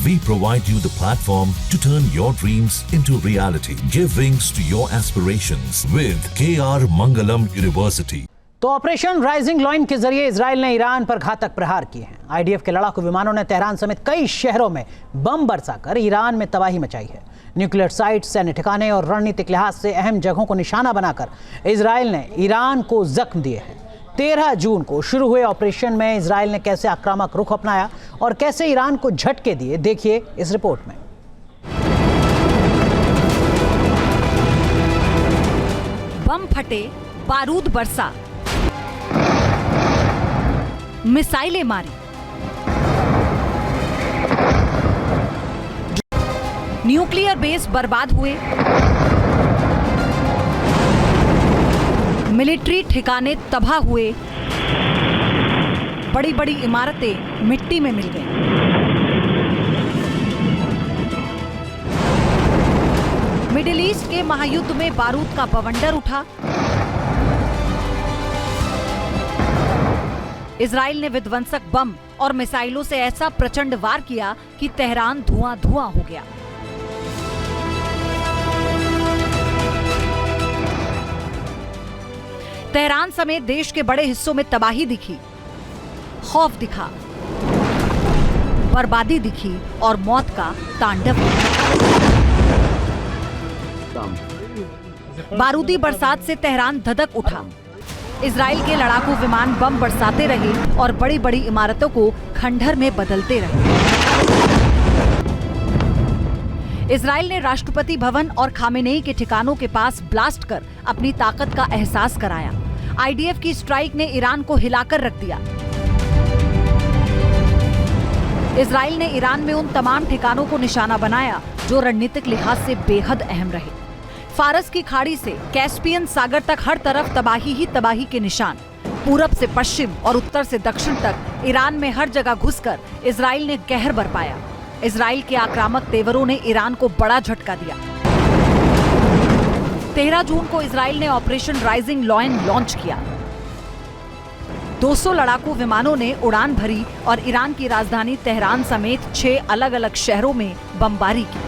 We provide you the platform to turn your dreams into reality. Give wings to your aspirations with KR Mangalam University. तो operation rising lion के जरिए Israel ने Iran पर घातक प्रहार किए हैं। आईडीएफ के लड़ाकू विमानों ने तेहरान समेत कई शहरों में बम बरसाकर ईरान में तबाही मचाई है। न्यूक्लियर साइट्स, सैन्य ठिकाने और रणनीतिक लिहाज से अहम जगहों को निशाना बनाकर इजराइल ने ईरान को जख्म दिए हैं। 13 जून को शुरू हुए ऑपरेशन में इजराइल ने कैसे आक्रामक रुख अपनाया और कैसे ईरान को झटके दिए, देखिए इस रिपोर्ट में। बम फटे, बारूद बरसा, मिसाइलें मारी, न्यूक्लियर बेस बर्बाद हुए, मिलिट्री ठिकाने तबाह हुए, बड़ी बड़ी इमारतें मिट्टी में मिल गईं। मिडिल ईस्ट के महायुद्ध में बारूद का बवंडर उठा। इजराइल ने विध्वंसक बम और मिसाइलों से ऐसा प्रचंड वार किया कि तेहरान धुआं धुआं हो गया। तेहरान समेत देश के बड़े हिस्सों में तबाही दिखी, खौफ दिखा, बर्बादी दिखी और मौत का तांडव दिखा। बारूदी बरसात से तेहरान धधक उठा। इजराइल के लड़ाकू विमान बम बरसाते रहे और बड़ी बड़ी इमारतों को खंडहर में बदलते रहे। इजराइल ने राष्ट्रपति भवन और खामेनेई के ठिकानों के पास ब्लास्ट कर अपनी ताकत का एहसास कराया। आईडीएफ की स्ट्राइक ने ईरान को हिलाकर रख दिया। इजराइल ने ईरान में उन तमाम ठिकानों को निशाना बनाया जो रणनीतिक लिहाज से बेहद अहम रहे। फारस की खाड़ी से कैस्पियन सागर तक हर तरफ तबाही ही तबाही के निशान। पूरब से पश्चिम और उत्तर से दक्षिण तक ईरान में हर जगह घुसकर इजराइल ने कहर बरपाया। इजराइल के आक्रामक तेवरों ने ईरान को बड़ा झटका दिया। 13 जून को इजराइल ने ऑपरेशन राइजिंग लॉइन लॉन्च किया। 200 लड़ाकू विमानों ने उड़ान भरी और ईरान की राजधानी तेहरान समेत 6 अलग अलग शहरों में बमबारी की।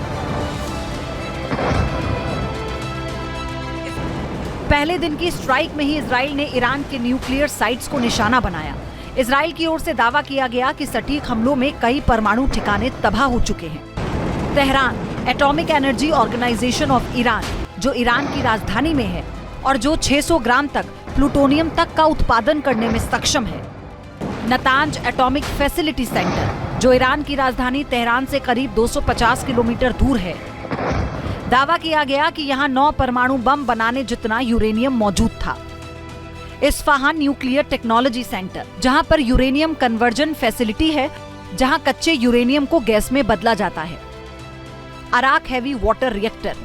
पहले दिन की स्ट्राइक में ही इजराइल ने ईरान के न्यूक्लियर साइट्स को निशाना बनाया। इजराइल की ओर से दावा किया गया कि सटीक हमलों में कई परमाणु ठिकाने तबाह हो चुके हैं। Tehran atomic energy organization of Iran, जो ईरान की राजधानी में है और जो 600 ग्राम तक प्लूटोनियम तक का उत्पादन करने में सक्षम है। नतांज एटॉमिक फैसिलिटी सेंटर, जो ईरान की राजधानी तेहरान से करीब 250 किलोमीटर दूर है। दावा किया गया कि यहाँ 9 परमाणु बम बनाने जितना यूरेनियम मौजूद था। इस्फहान न्यूक्लियर टेक्नोलॉजी सेंटर, जहाँ पर यूरेनियम कन्वर्जन फैसिलिटी है, जहाँ कच्चे यूरेनियम को गैस में बदला जाता है। अराक हैवी वाटर रिएक्टर,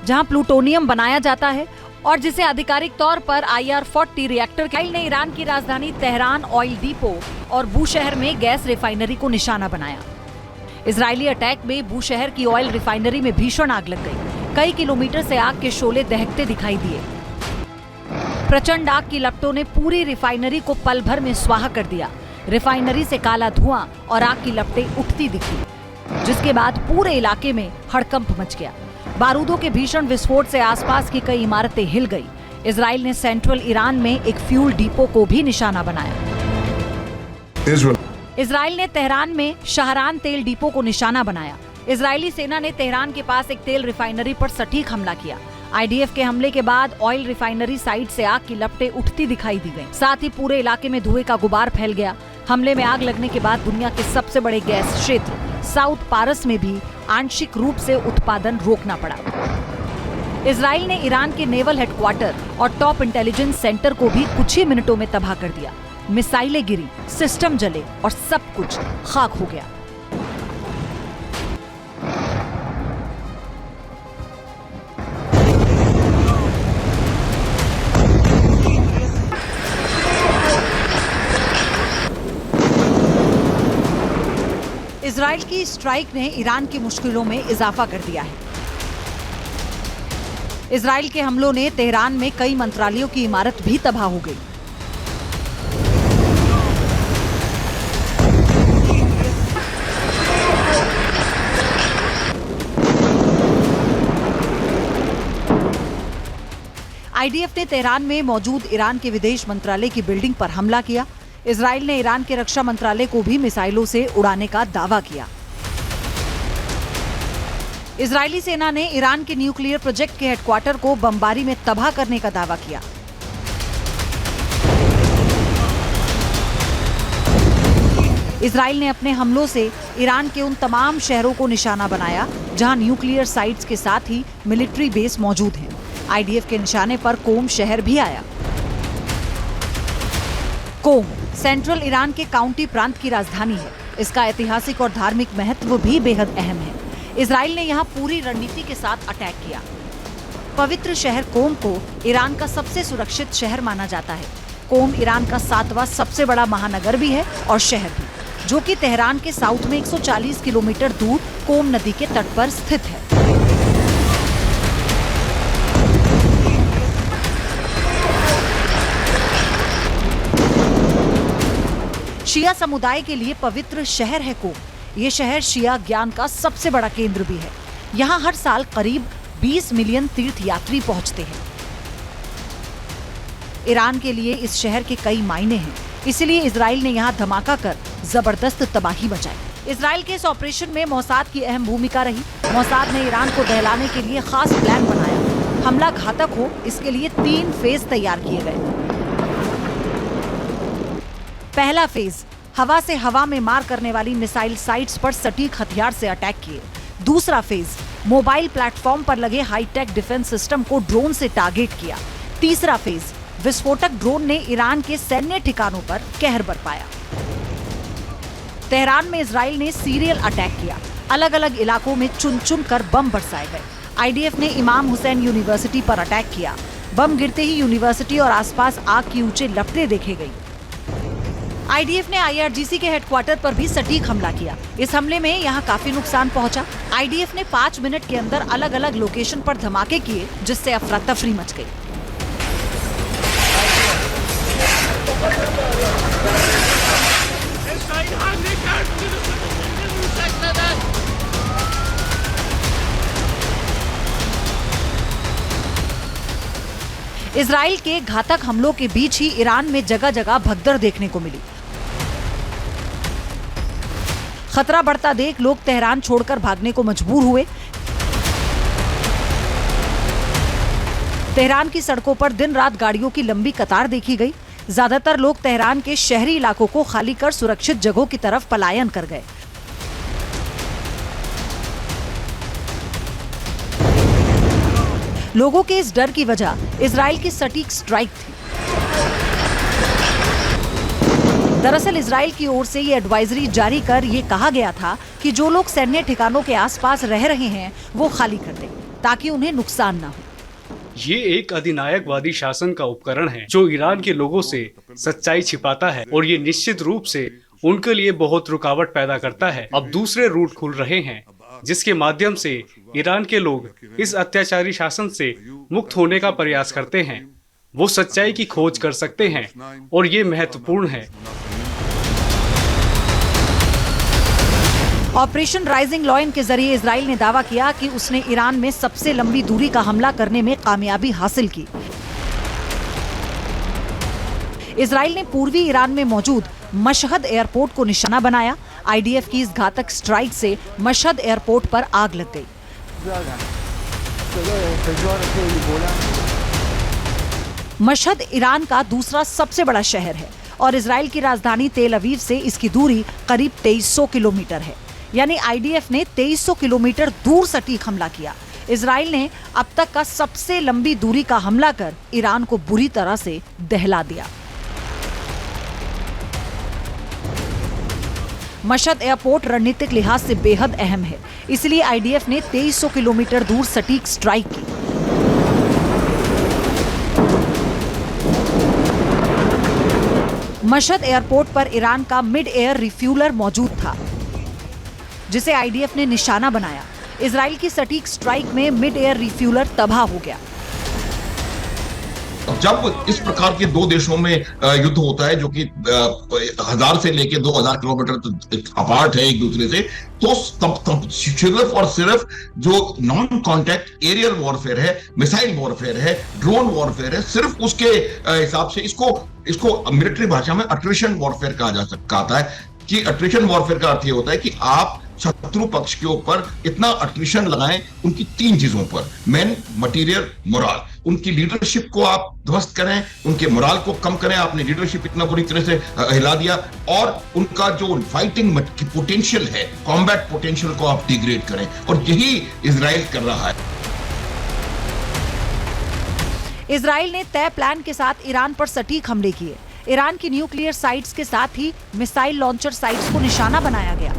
जहाँ प्लूटोनियम बनाया जाता है और जिसे आधिकारिक तौर पर IR-40 रिएक्टर ने ईरान की राजधानी तेहरान ऑयल डिपो और बूशहर में गैस रिफाइनरी को निशाना बनाया। इजरायली अटैक में बूशहर की ऑयल रिफाइनरी में भीषण आग लग गई। कई किलोमीटर से आग के शोले दहकते दिखाई दिए। प्रचंड आग की लपटों ने पूरी रिफाइनरी को पल भर में स्वाहा कर दिया। रिफाइनरी से काला धुआं और आग की लपटें उठती दिखी, जिसके बाद पूरे इलाके में हड़कंप मच गया। बारूदों के भीषण विस्फोट से आसपास की कई इमारतें हिल गई। इजराइल ने सेंट्रल ईरान में एक फ्यूल डिपो को भी निशाना बनाया। इजराइल ने तेहरान में शहरान तेल डिपो को निशाना बनाया। इजरायली सेना ने तेहरान के पास एक तेल रिफाइनरी पर सटीक हमला किया। आईडीएफ के हमले के बाद ऑयल रिफाइनरी साइट से आग की लपटें उठती दिखाई दी गईं। साथ ही पूरे इलाके में धुएं का गुबार फैल गया। हमले में आग लगने के बाद दुनिया के सबसे बड़े गैस क्षेत्र साउथ पारस में भी आंशिक रूप से उत्पादन रोकना पड़ा। इजराइल ने ईरान के नेवल हेडक्वार्टर और टॉप इंटेलिजेंस सेंटर को भी कुछ ही मिनटों में तबाह कर दिया। मिसाइलें गिरी, सिस्टम जले और सब कुछ खाक हो गया। इजराइल की स्ट्राइक ने ईरान की मुश्किलों में इजाफा कर दिया है। इजराइल के हमलों ने तेहरान में कई मंत्रालयों की इमारत भी तबाह हो गई। आईडीएफ ने तेहरान में मौजूद ईरान के विदेश मंत्रालय की बिल्डिंग पर हमला किया। इजराइल ने ईरान के रक्षा मंत्रालय को भी मिसाइलों से उड़ाने का दावा किया। इजरायली सेना ने ईरान के न्यूक्लियर प्रोजेक्ट के हेडक्वार्टर को बमबारी में तबाह करने का दावा किया। इजराइल ने अपने हमलों से ईरान के उन तमाम शहरों को निशाना बनाया जहां न्यूक्लियर साइट्स के साथ ही मिलिट्री बेस मौजूद हैं। आईडीएफ के निशाने पर कोम शहर भी आया। कोम सेंट्रल ईरान के काउंटी प्रांत की राजधानी है। इसका ऐतिहासिक और धार्मिक महत्व भी बेहद अहम है। इजराइल ने यहाँ पूरी रणनीति के साथ अटैक किया। पवित्र शहर कोम को ईरान का सबसे सुरक्षित शहर माना जाता है। कोम ईरान का 7वां सबसे बड़ा महानगर भी है और शहर भी, जो कि तेहरान के साउथ में 140 किलोमीटर दूर कोम नदी के तट पर स्थित है। शिया समुदाय के लिए पवित्र शहर है कोम। ये शहर शिया ज्ञान का सबसे बड़ा केंद्र भी है। यहाँ हर साल करीब 20 मिलियन तीर्थयात्री पहुंचते हैं। ईरान के लिए इस शहर के कई मायने हैं, इसलिए इजराइल ने यहाँ धमाका कर जबरदस्त तबाही मचाई। इजराइल के इस ऑपरेशन में मोसाद की अहम भूमिका रही। मोसाद ने ईरान को दहलाने के लिए खास प्लान बनाया। हमला घातक हो, इसके लिए 3 फेज तैयार किए गए। पहला फेज, हवा से हवा में मार करने वाली मिसाइल साइट्स पर सटीक हथियार से अटैक किए। दूसरा फेज, मोबाइल प्लेटफॉर्म पर लगे हाईटेक डिफेंस सिस्टम को ड्रोन से टारगेट किया। तीसरा फेज, विस्फोटक ड्रोन ने ईरान के सैन्य ठिकानों पर कहर बरपाया। तेहरान में इजराइल ने सीरियल अटैक किया। अलग अलग इलाकों में चुन चुन कर बम बरसाए गए। आईडीएफ ने इमाम हुसैन यूनिवर्सिटी पर अटैक किया। बम गिरते ही यूनिवर्सिटी और आसपास आग की ऊंचे लपटें देखे गई। आईडीएफ ने आईआरजीसी के हेडक्वार्टर पर भी सटीक हमला किया। इस हमले में यहां काफी नुकसान पहुंचा। आईडीएफ ने 5 मिनट के अंदर अलग अलग लोकेशन पर धमाके किए, जिससे अफरा तफरी मच गई। इजराइल के घातक हमलों के बीच ही ईरान में जगह जगह भगदड़ देखने को मिली। खतरा बढ़ता देख लोग तेहरान छोड़कर भागने को मजबूर हुए। तेहरान की सड़कों पर दिन रात गाड़ियों की लंबी कतार देखी गई। ज्यादातर लोग तेहरान के शहरी इलाकों को खाली कर सुरक्षित जगहों की तरफ पलायन कर गए। लोगों के इस डर की वजह इजराइल की सटीक स्ट्राइक थी। दरअसल इजराइल की ओर से ये एडवाइजरी जारी कर ये कहा गया था कि जो लोग सैन्य ठिकानों के आसपास रह रहे हैं वो खाली कर दें, ताकि उन्हें नुकसान न हो। ये एक अधिनायकवादी शासन का उपकरण है जो ईरान के लोगों से सच्चाई छिपाता है और ये निश्चित रूप से उनके लिए बहुत रुकावट पैदा करता है। अब दूसरे रूट खुल रहे हैं जिसके माध्यम से ईरान के लोग इस अत्याचारी शासन से मुक्त होने का प्रयास करते हैं। वो सच्चाई की खोज कर सकते हैं और ये महत्वपूर्ण है। ऑपरेशन राइजिंग लॉयन के जरिए इजराइल ने दावा किया कि उसने ईरान में सबसे लंबी दूरी का हमला करने में कामयाबी हासिल की। इजराइल ने पूर्वी ईरान में मौजूद मशहद एयरपोर्ट को निशाना बनाया। आईडीएफ की इस घातक स्ट्राइक से मशहद एयरपोर्ट पर आग लग गई। मशहद ईरान का दूसरा सबसे बड़ा शहर है और इजराइल की राजधानी तेल अवीव से इसकी दूरी करीब 2300 किलोमीटर है। यानी आईडीएफ ने 2300 किलोमीटर दूर सटीक हमला किया। इजराइल ने अब तक का सबसे लंबी दूरी का हमला कर ईरान को बुरी तरह से दहला दिया। मशहद एयरपोर्ट रणनीतिक लिहाज से बेहद अहम है, इसलिए आईडीएफ ने 2300 किलोमीटर दूर सटीक स्ट्राइक की। मशहद एयरपोर्ट पर ईरान का मिड एयर रिफ्यूलर मौजूद था, जिसे आईडीएफ ने निशाना बनाया। इजराइल की सटीक स्ट्राइक में मिड एयर रिफ्यूलर तबाह हो गया। जब इस प्रकार के दो देशों में युद्ध होता है जो कि 1000 से लेके 2000 किलोमीटर अपार्ट है एक दूसरे से, तो तब सिर्फ और सिर्फ जो नॉन कॉन्टैक्ट एरियल वॉरफेयर है, मिसाइल वॉरफेयर है, ड्रोन वॉरफेयर है, सिर्फ उसके हिसाब से इसको मिलिट्री भाषा में अट्रिशन वॉरफेयर कहा जा सकता है। कि अट्रिशन वॉरफेयर का अर्थ ये होता है कि आप शत्रु पक्ष के ऊपर इतना अट्रिशन लगाएं उनकी 3 चीजों पर, मैन, मटेरियल, मोरल। उनकी लीडरशिप को आप ध्वस्त करें, उनके मोरल को कम करें, आपने लीडरशिप इतना बुरी तरह से हिला दिया, और उनका जो फाइटिंग पोटेंशियल है, कॉम्बैट पोटेंशियल को आप डिग्रेड करें, और यही इजराइल कर रहा है। इजराइल ने तय प्लान के साथ ईरान पर सटीक हमले किए। ईरान की न्यूक्लियर साइट्स के साथ ही मिसाइल लॉन्चर साइट्स को निशाना बनाया गया।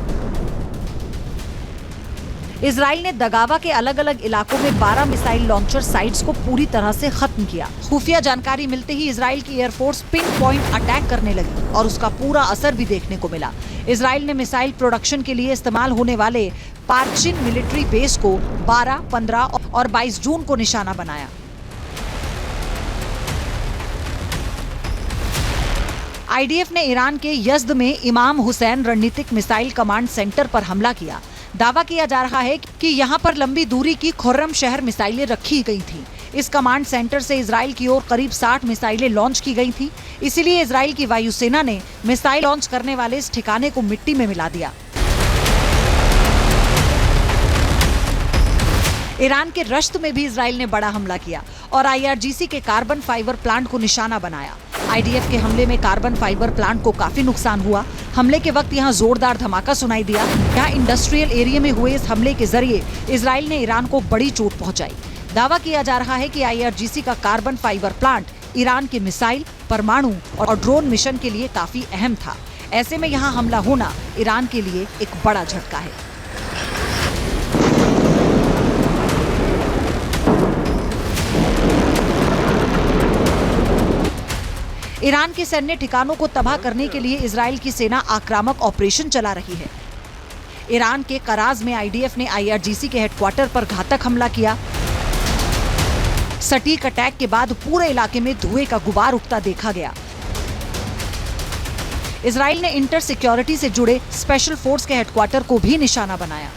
इजराइल ने दगावा के अलग अलग इलाकों में 12 मिसाइल लॉन्चर साइट्स को पूरी तरह से खत्म किया। खुफिया जानकारी मिलते ही इजराइल की एयरफोर्स पिन पॉइंट अटैक करने लगी और उसका पूरा असर भी देखने को मिला। इजराइल ने मिसाइल प्रोडक्शन के लिए इस्तेमाल होने वाले पार्चिन मिलिट्री बेस को 12, 15 और 22 जून को निशाना बनाया। आईडीएफ ने ईरान के यज़्द में इमाम हुसैन रणनीतिक मिसाइल कमांड सेंटर पर हमला किया। दावा किया जा रहा है कि यहां पर लंबी दूरी की खुर्रम शहर मिसाइलें रखी गई थीं। इस कमांड सेंटर से इजराइल की ओर करीब 60 मिसाइलें लॉन्च की गई थीं। इसीलिए इजराइल की वायुसेना ने मिसाइल लॉन्च करने वाले इस ठिकाने को मिट्टी में मिला दिया। ईरान के रश्त में भी इजराइल ने बड़ा हमला किया और आईआरजीसी के कार्बन फाइबर प्लांट को निशाना बनाया। आईडीएफ के हमले में कार्बन फाइबर प्लांट को काफी नुकसान हुआ। हमले के वक्त यहां जोरदार धमाका सुनाई दिया। यहां इंडस्ट्रियल एरिया में हुए इस हमले के जरिए इजराइल ने ईरान को बड़ी चोट पहुंचाई। दावा किया जा रहा है कि आईआरजीसी का कार्बन फाइबर प्लांट ईरान के मिसाइल, परमाणु और ड्रोन मिशन के लिए काफी अहम था। ऐसे में यहां हमला होना ईरान के लिए एक बड़ा झटका है। ईरान के सैन्य ठिकानों को तबाह करने के लिए इजराइल की सेना आक्रामक ऑपरेशन चला रही है। ईरान के कराज में आईडीएफ ने आईआरजीसी के हेडक्वार्टर पर घातक हमला किया। सटीक अटैक के बाद पूरे इलाके में धुएं का गुबार उठता देखा गया। इजराइल ने इंटर सिक्योरिटी से जुड़े स्पेशल फोर्स के हेडक्वार्टर को भी निशाना बनाया।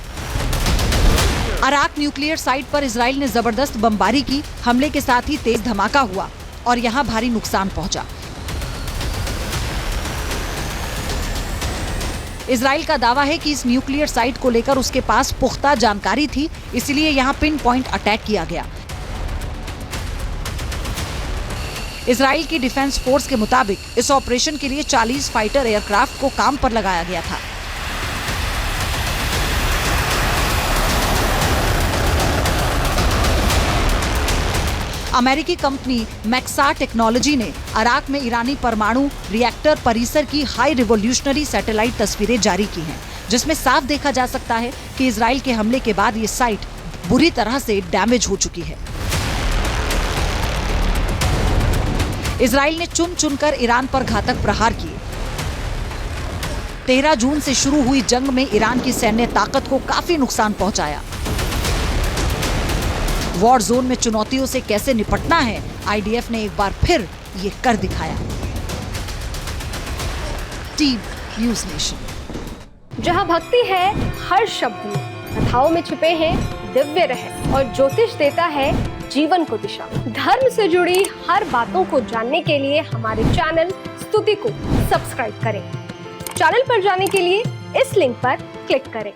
अराक न्यूक्लियर साइट पर इजराइल ने जबरदस्त बमबारी की। हमले के साथ ही तेज धमाका हुआ और यहां भारी नुकसान पहुंचा। इजराइल का दावा है कि इस न्यूक्लियर साइट को लेकर उसके पास पुख्ता जानकारी थी, इसलिए यहां पिन पॉइंट अटैक किया गया। इजराइल की डिफेंस फोर्स के मुताबिक इस ऑपरेशन के लिए 40 फाइटर एयरक्राफ्ट को काम पर लगाया गया था। अमेरिकी कंपनी मैक्सार टेक्नोलॉजी ने अराक में ईरानी परमाणु रिएक्टर परिसर की हाई रिवोल्यूशनरी सैटेलाइट तस्वीरें जारी की हैं, जिसमें साफ देखा जा सकता है कि इजराइल के हमले के बाद ये साइट बुरी तरह से डैमेज हो चुकी है। इजराइल ने चुन चुनकर ईरान पर घातक प्रहार किए। 13 जून से शुरू हुई जंग में ईरान की सैन्य ताकत को काफी नुकसान पहुंचाया। वॉर जोन में चुनौतियों से कैसे निपटना है, आईडीएफ ने एक बार फिर ये कर दिखाया। Team news nation. जहां भक्ति है हर शब्द में, कथाओं में छुपे हैं दिव्य रहस्य और ज्योतिष देता है जीवन को दिशा। धर्म से जुड़ी हर बातों को जानने के लिए हमारे चैनल स्तुति को सब्सक्राइब करें। चैनल पर जाने के लिए इस लिंक पर क्लिक करें।